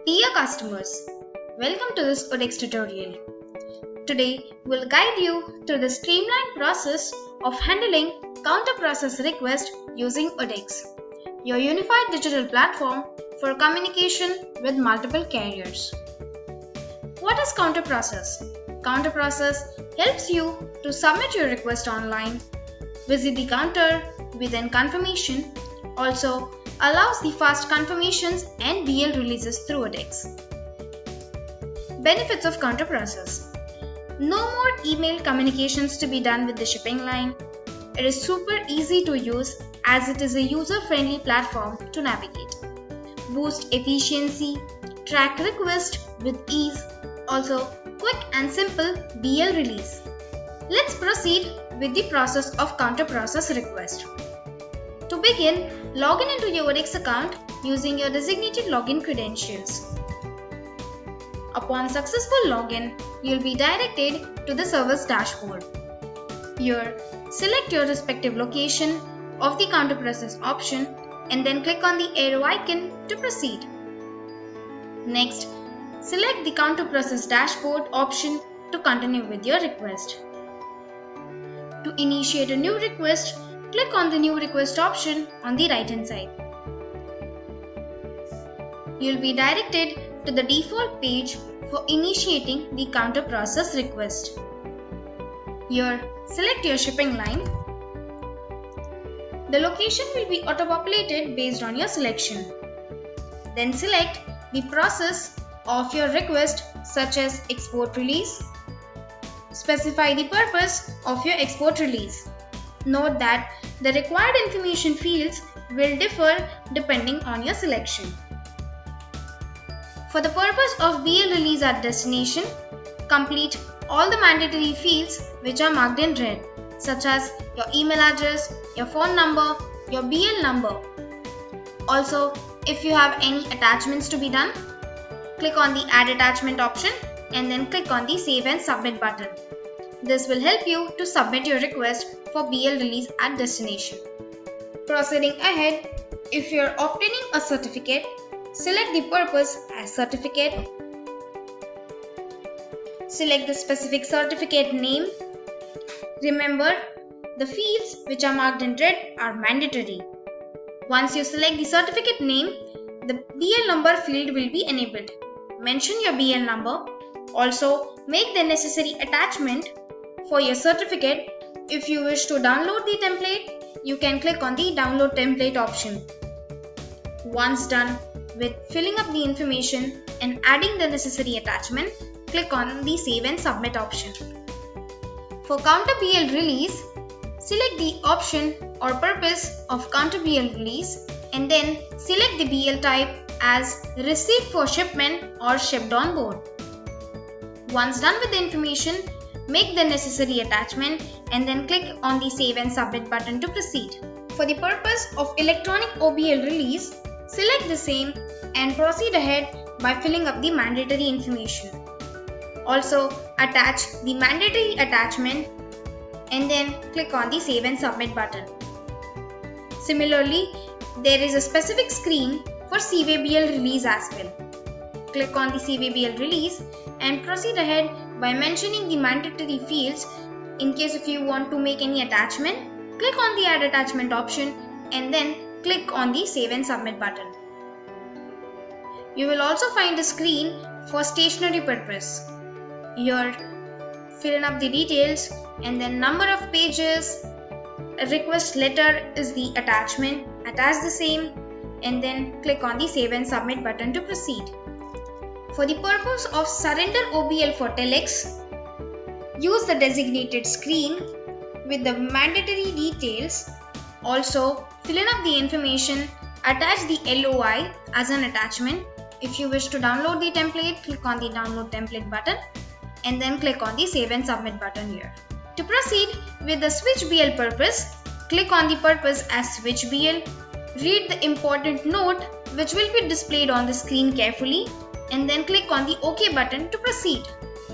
Dear customers, welcome to this ODeX tutorial. Today, we'll guide you through the streamlined process of handling counter-process request using ODeX, your unified digital platform for communication with multiple carriers. What is counter-process? Counter-process helps you to submit your request online, visit the counter within confirmation, also allows the fast confirmations and BL releases through ODeX. Benefits of counter process. No more email communications to be done with the shipping line. It is super easy to use as it is a user-friendly platform to navigate. Boost efficiency, track request with ease, also quick and simple BL release. Let's proceed with the process of counter process request. To begin, log in into your ODeX account using your designated login credentials. Upon successful login, you'll be directed to the service dashboard. Here, select your respective location of the counter process option and then click on the arrow icon to proceed. Next, select the counter process dashboard option to continue with your request. To initiate a new request, click on the new request option on the right hand side. You'll be directed to the default page for initiating the counter process request. Here, select your shipping line. The location will be auto-populated based on your selection. Then select the process of your request such as export release. Specify the purpose of your export release. Note that the required information fields will differ depending on your selection. For the purpose of BL release at destination, complete all the mandatory fields which are marked in red, such as your email address, your phone number, your BL number. Also, if you have any attachments to be done, click on the Add Attachment option and then click on the Save and Submit button. This will help you to submit your request for BL release at destination. Proceeding ahead, if you are obtaining a certificate, select the purpose as certificate. Select the specific certificate name. Remember, the fields which are marked in red are mandatory. Once you select the certificate name, the BL number field will be enabled. Mention your BL number. Also, make the necessary attachment for your certificate. If you wish to download the template, you can click on the Download Template option. Once done with filling up the information and adding the necessary attachment, click on the Save and Submit option. For Counter BL Release, select the option or purpose of Counter BL Release and then select the BL type as Received for Shipment or Shipped on Board. Once done with the information, make the necessary attachment and then click on the Save and Submit button to proceed. For the purpose of electronic OBL release, select the same and proceed ahead by filling up the mandatory information. Also, attach the mandatory attachment and then click on the Save and Submit button. Similarly, there is a specific screen for CVBL release as well. Click on the CVBL release and proceed ahead by mentioning the mandatory fields. In case if you want to make any attachment, click on the Add Attachment option and then click on the Save and Submit button. You will also find a screen for stationery purpose. Here, fill in up the details and then number of pages. A request letter is the attachment. Attach the same and then click on the Save and Submit button to proceed. For the purpose of Surrender OBL for Telex, use the designated screen with the mandatory details. Also, fill in up the information, attach the LOI as an attachment. If you wish to download the template, click on the Download Template button and then click on the Save and Submit button here. To proceed with the Switch BL purpose, click on the purpose as Switch BL. Read the important note which will be displayed on the screen carefully and then click on the OK button to proceed.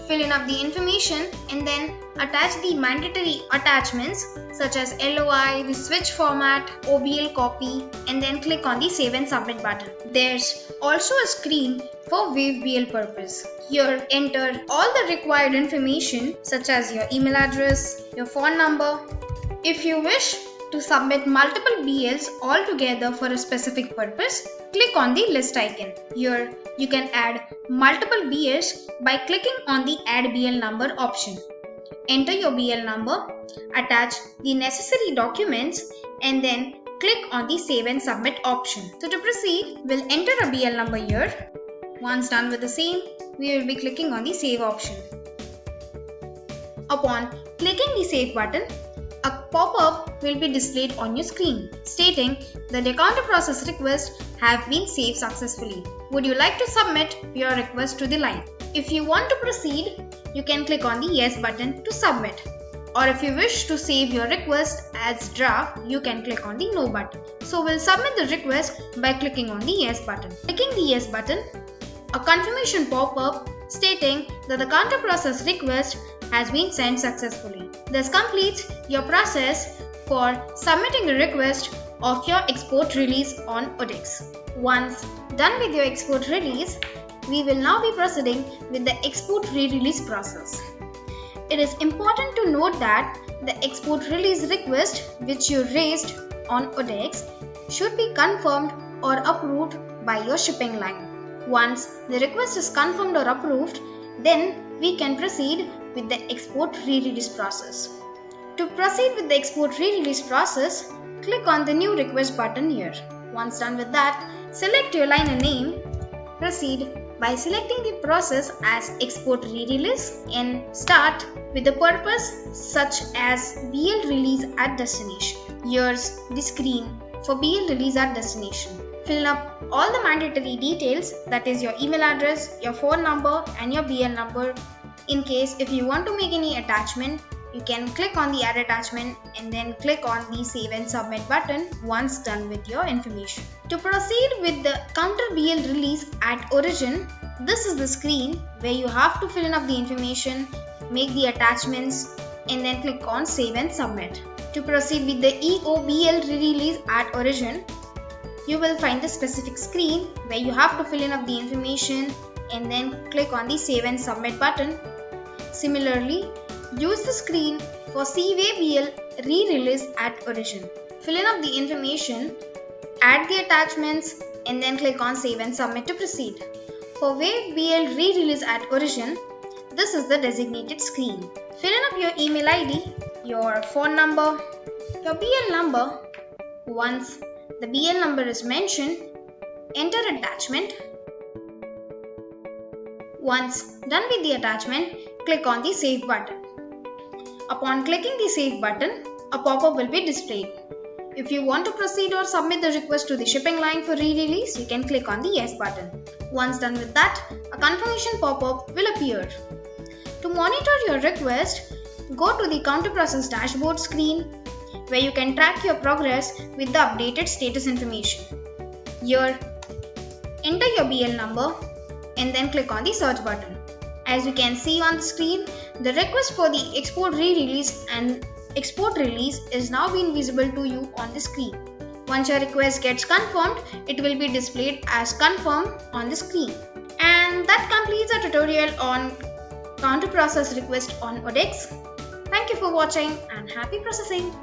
fill up the information and then attach the mandatory attachments such as LOI, the switch format, OBL copy, and then click on the save and submit button. There's also a screen for Wave BL purpose. Here enter all the required information such as your email address, your phone number. If you wish to submit multiple BLs all together for a specific purpose, click on the list icon. Here you can add multiple BLs by clicking on the add BL number option. Enter your BL number, attach the necessary documents and then click on the save and submit option. So to proceed, we'll enter a BL number here. Once done with the same, we will be clicking on the save option. Upon clicking the save button, a pop-up will be displayed on your screen stating that the counter process requests have been saved successfully. Would you like to submit your request to the line? If you want to proceed, you can click on the yes button to submit. Or if you wish to save your request as draft, you can click on the no button. So we'll submit the request by clicking on the yes button. Clicking the yes button, a confirmation pop-up stating that the counter process request has been sent successfully. This completes your process for submitting a request of your export release on ODeX. Once done with your export release, we will now be proceeding with the export re-release process. It is important to note that the export release request which you raised on ODeX should be confirmed or approved by your shipping line. Once the request is confirmed or approved, then we can proceed with the export re-release process. To proceed with the export re-release process, click on the new request button here. Once done with that, select your liner name. Proceed by selecting the process as export re-release and start with the purpose such as BL release at destination. Here's the screen for BL release at destination. Fill up all the mandatory details, that is your email address, your phone number and your BL number. In case if you want to make any attachment, you can click on the add attachment and then click on the save and submit button once done with your information. To proceed with the counter BL release at origin, this is the screen where you have to fill up the information, make the attachments and then click on save and submit. To proceed with the EOBL release at origin, you will find the specific screen where you have to fill up the information and then click on the save and submit button. Similarly, use the screen for CWAVBL re-release at origin. Fill up the information, add the attachments and then click on save and submit to proceed. For WaveBL re-release at origin, this is the designated screen. Fill up your email ID, your phone number, your BL number. Once the BL number is mentioned, enter attachment. Once done with the attachment, click on the save button. Upon clicking the save button, a pop-up will be displayed. If you want to proceed or submit the request to the shipping line for re-release, you can click on the yes button. Once done with that, a confirmation pop-up will appear. To monitor your request, go to the counter process dashboard screen where you can track your progress with the updated status information. Here, enter your BL number and then click on the search button. As you can see on the screen, the request for the export re-release and export release is now being visible to you on the screen. Once your request gets confirmed, it will be displayed as confirmed on the screen. And that completes our tutorial on counter process request on ODeX. Thank you for watching and happy processing.